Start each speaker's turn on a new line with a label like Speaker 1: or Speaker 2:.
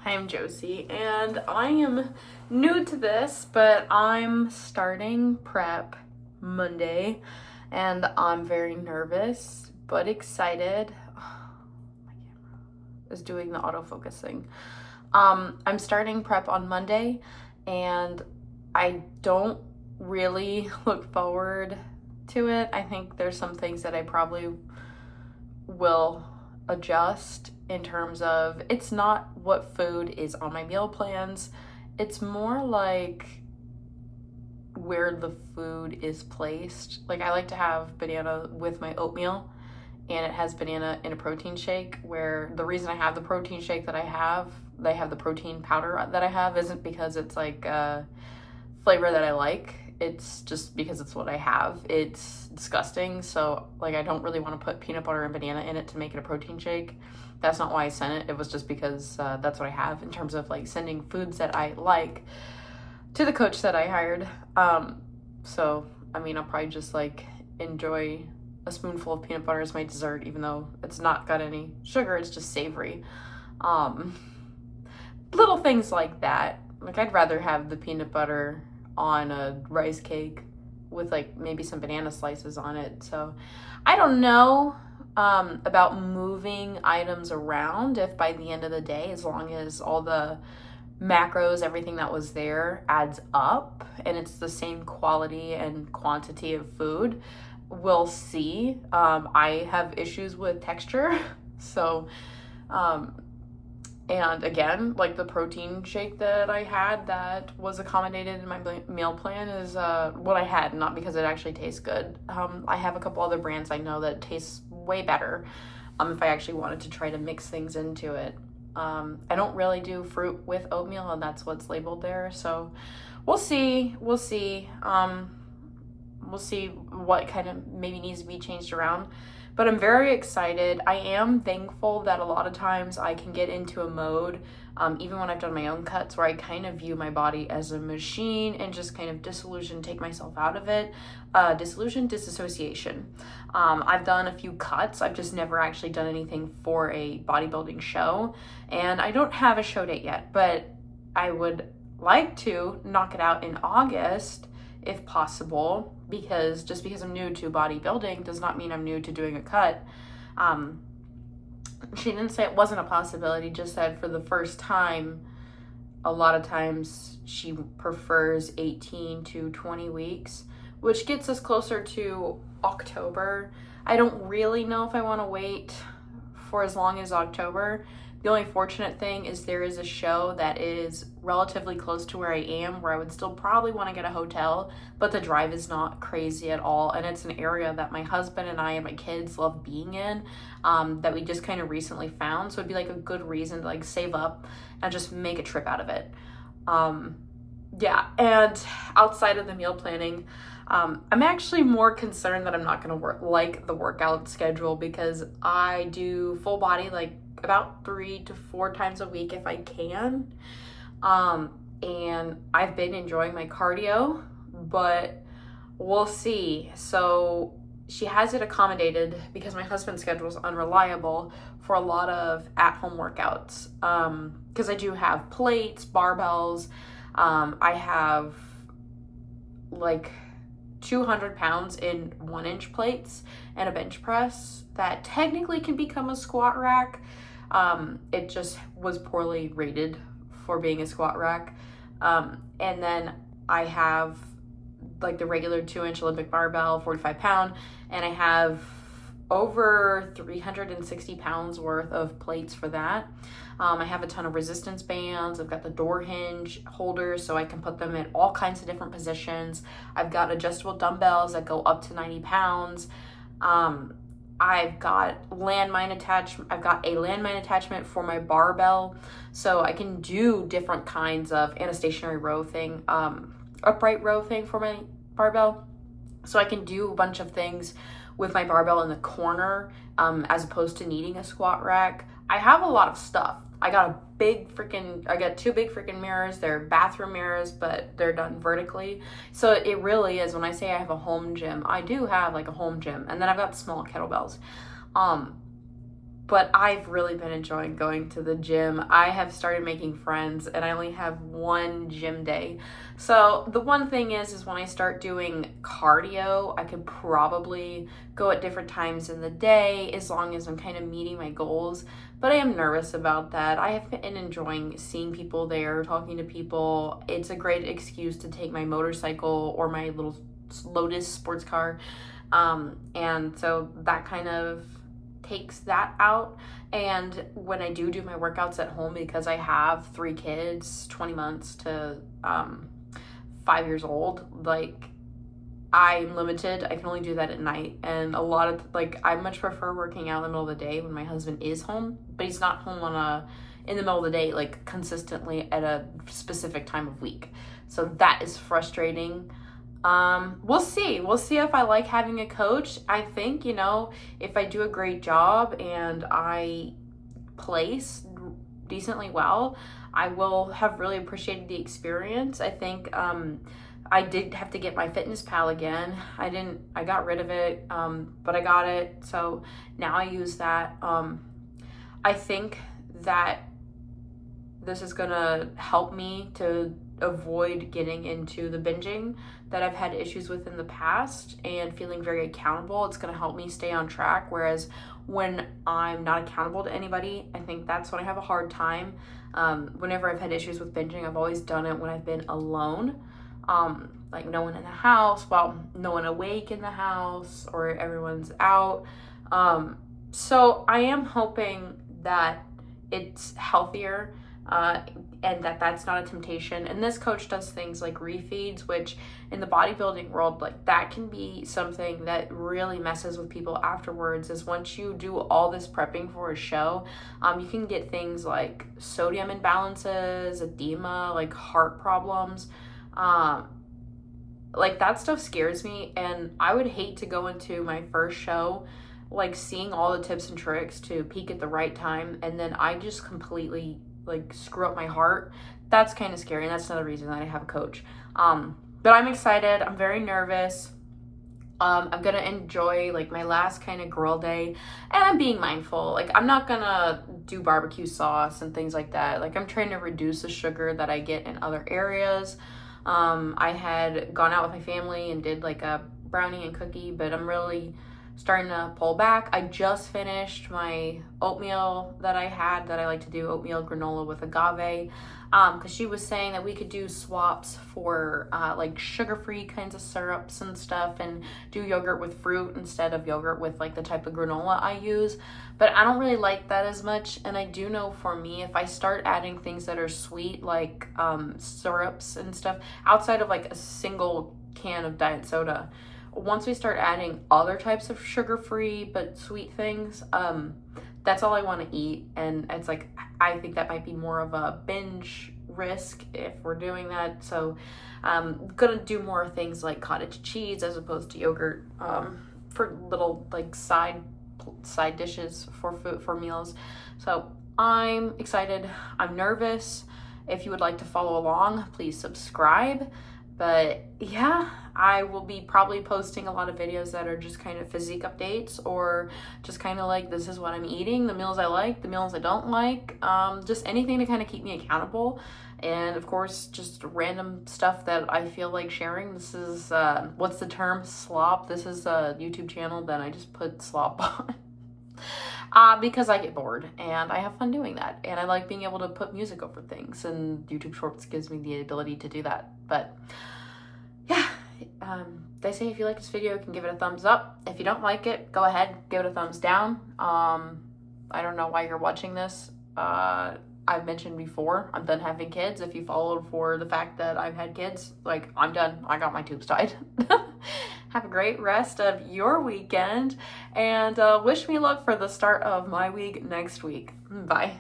Speaker 1: Hi, I'm Josie, and I am new to this, but I'm starting prep Monday, and I'm very nervous, but excited. My camera is doing the autofocus thing. I'm starting prep on Monday, and I don't really look forward to it. I think there's some things that I probably will adjust in terms of it's not what food is on my meal plans. It's more like where the food is placed. Like I like to have banana with my oatmeal, and it has banana in a protein shake, where the reason I have the protein shake that I have the protein powder that I have isn't because it's like a flavor that I like. It's just because it's what I have. It's disgusting. So like I don't really want to put peanut butter and banana in it to make it a protein shake. That's not why I sent it. It was just because that's what I have in terms of like sending foods that I like to the coach that I hired. So I mean, I'll probably just like enjoy a spoonful of peanut butter as my dessert, even though it's not got any sugar. It's just savory. Little things like that. Like I'd rather have the peanut butter on a rice cake with like maybe some banana slices on it. So I don't know about moving items around, if by the end of the day, as long as all the macros, everything that was there adds up and it's the same quality and quantity of food, we'll see. I have issues with texture. So and again, like the protein shake that I had that was accommodated in my meal plan is what I had, not because it actually tastes good. I have a couple other brands I know that tastes way better if I actually wanted to try to mix things into it. I don't really do fruit with oatmeal, and that's what's labeled there. So we'll see. We'll see what kind of maybe needs to be changed around. But I'm very excited. I am thankful that a lot of times I can get into a mode, even when I've done my own cuts, where I kind of view my body as a machine and just kind of take myself out of it. Disassociation. I've done a few cuts. I've just never actually done anything for a bodybuilding show. And I don't have a show date yet, but I would like to knock it out in August if possible, because just because I'm new to bodybuilding does not mean I'm new to doing a cut. She didn't say it wasn't a possibility, just said for the first time, a lot of times she prefers 18 to 20 weeks, which gets us closer to October. I don't really know if I want to wait for as long as October. The only fortunate thing is there is a show that is relatively close to where I am, where I would still probably want to get a hotel, but the drive is not crazy at all. And it's an area that my husband and I and my kids love being in, that we just kind of recently found. So it'd be like a good reason to like save up and just make a trip out of it. Yeah, and outside of the meal planning, I'm actually more concerned that I'm not going to like the workout schedule, because I do full body like about 3 to 4 times a week if I can. And I've been enjoying my cardio, but we'll see. So she has it accommodated because my husband's schedule is unreliable for a lot of at-home workouts. Because I do have plates, barbells. I have like 200 pounds in 1-inch plates and a bench press that technically can become a squat rack. It just was poorly rated for being a squat rack. And then I have like the regular 2-inch Olympic barbell, 45 pound, and I have over 360 pounds worth of plates for that. I have a ton of resistance bands. I've got the door hinge holders so I can put them in all kinds of different positions. I've got adjustable dumbbells that go up to 90 pounds. I've got landmine attachment. I've got a landmine attachment for my barbell, so I can do different kinds of, and a stationary row thing, upright row thing for my barbell. So I can do a bunch of things with my barbell in the corner, as opposed to needing a squat rack. I have a lot of stuff. I got 2 big freaking mirrors. They're bathroom mirrors, but they're done vertically. So it really is, when I say I have a home gym, I do have like a home gym. And then I've got small kettlebells. but I've really been enjoying going to the gym. I have started making friends, and I only have one gym day. So the one thing is when I start doing cardio, I could probably go at different times in the day as long as I'm kind of meeting my goals. But I am nervous about that. I have been enjoying seeing people there, talking to people. It's a great excuse to take my motorcycle or my little Lotus sports car. And so that kind of takes that out. And when I do my workouts at home, because I have 3 kids, 20 months to 5 years old, like, I'm limited. I can only do that at night. And a lot of, like, I much prefer working out in the middle of the day when my husband is home, but he's not home in the middle of the day, like, consistently at a specific time of week. So that is frustrating. We'll see. We'll see if I like having a coach. I think, if I do a great job and I place decently well, I will have really appreciated the experience. I think, I did have to get my FitnessPal again. I got rid of it, but I got it. So now I use that. I think that this is gonna help me to avoid getting into the binging that I've had issues with in the past and feeling very accountable. It's gonna help me stay on track. Whereas when I'm not accountable to anybody, I think that's when I have a hard time. Whenever I've had issues with binging, I've always done it when I've been alone. Like no one in the house, no one awake in the house, or everyone's out. So I am hoping that it's healthier, and that's not a temptation. And this coach does things like refeeds, which in the bodybuilding world, like, that can be something that really messes with people afterwards. Is once you do all this prepping for a show, you can get things like sodium imbalances, edema, like heart problems. Like, that stuff scares me, and I would hate to go into my first show like seeing all the tips and tricks to peak at the right time, and then I just completely like screw up my heart. That's kind of scary, and that's another reason that I have a coach. But I'm excited. I'm very nervous. I'm gonna enjoy like my last kind of girl day, and I'm being mindful. Like, I'm not gonna do barbecue sauce and things like that. Like, I'm trying to reduce the sugar that I get in other areas. I had gone out with my family and did like a brownie and cookie, but I'm really starting to pull back. I just finished my oatmeal that I like to do oatmeal granola with agave, because she was saying that we could do swaps for like sugar-free kinds of syrups and stuff, and do yogurt with fruit instead of yogurt with like the type of granola I use. But I don't really like that as much, and I do know for me, if I start adding things that are sweet, like syrups and stuff, outside of like a single can of diet soda, once we start adding other types of sugar-free but sweet things, that's all I want to eat. And it's like, I think that might be more of a binge risk if we're doing that. So I'm gonna do more things like cottage cheese as opposed to yogurt, for little like side dishes for meals. So I'm excited. I'm nervous. If you would like to follow along, please subscribe. But yeah, I will be probably posting a lot of videos that are just kind of physique updates, or just kind of like, this is what I'm eating, the meals I like, the meals I don't like, just anything to kind of keep me accountable. And of course, just random stuff that I feel like sharing. This is, what's the term? Slop. This is a YouTube channel that I just put slop on. Because I get bored and I have fun doing that, and I like being able to put music over things, and YouTube Shorts gives me the ability to do that. But yeah, they say if you like this video, you can give it a thumbs up. If you don't like it, go ahead, give it a thumbs down. I don't know why you're watching this. I've mentioned before, I'm done having kids. If you followed for the fact that I've had kids, like, I'm done. I got my tubes tied. Have a great rest of your weekend, and wish me luck for the start of my week next week. Bye.